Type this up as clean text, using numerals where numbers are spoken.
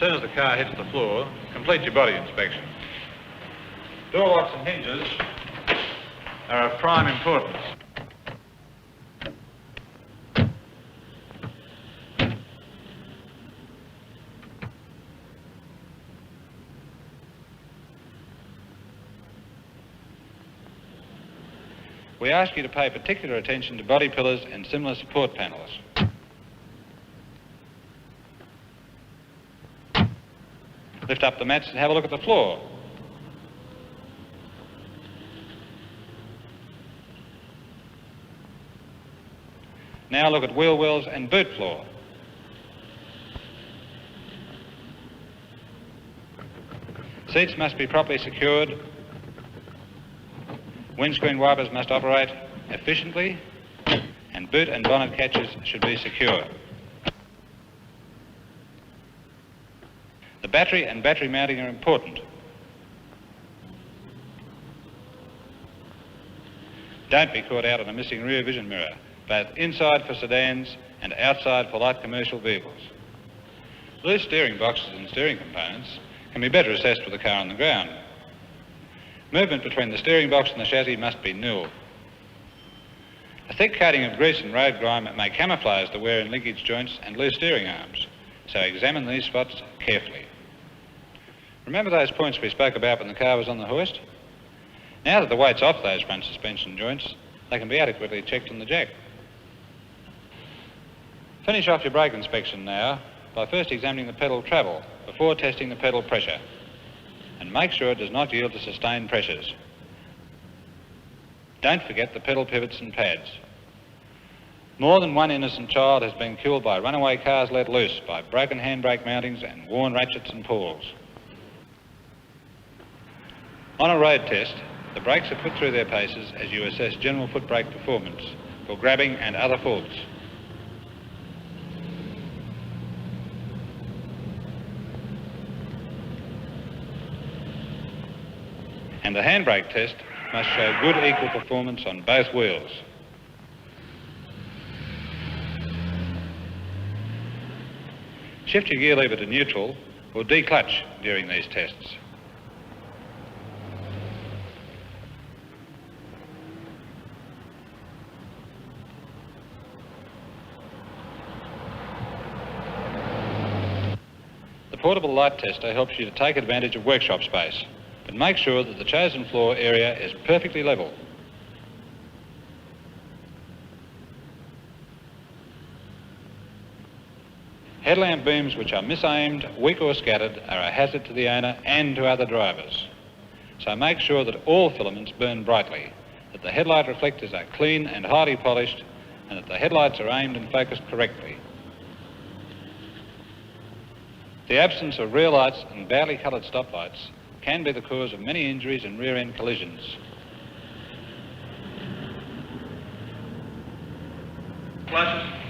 soon as the car hits the floor, complete your body inspection. Door locks and hinges are of prime importance. We ask you to pay particular attention to body pillars and similar support panels. Lift up the mats and have a look at the floor. Now look at wheel wells and boot floor. Seats must be properly secured. Windscreen wipers must operate efficiently, and boot and bonnet catches should be secure. The battery and battery mounting are important. Don't be caught out on a missing rear vision mirror, both inside for sedans and outside for light commercial vehicles. Loose steering boxes and steering components can be better assessed with the car on the ground. Movement between the steering box and the chassis must be nil. A thick coating of grease and road grime may camouflage the wear and linkage joints and loose steering arms, so examine these spots carefully. Remember those points we spoke about when the car was on the hoist? Now that the weight's off those front suspension joints, they can be adequately checked on the jack. Finish off your brake inspection now by first examining the pedal travel before testing the pedal pressure, and make sure it does not yield to sustained pressures. Don't forget the pedal pivots and pads. More than one innocent child has been killed by runaway cars let loose by broken handbrake mountings and worn ratchets and pawls. On a road test, the brakes are put through their paces as you assess general foot brake performance for grabbing and other faults. And the handbrake test must show good equal performance on both wheels. Shift your gear lever to neutral or declutch during these tests. The portable light tester helps you to take advantage of workshop space, but make sure that the chosen floor area is perfectly level. Headlamp beams which are misaimed, weak or scattered are a hazard to the owner and to other drivers. So make sure that all filaments burn brightly, that the headlight reflectors are clean and highly polished, and that the headlights are aimed and focused correctly. The absence of rear lights and badly coloured stoplights can be the cause of many injuries and rear-end collisions. Flashes.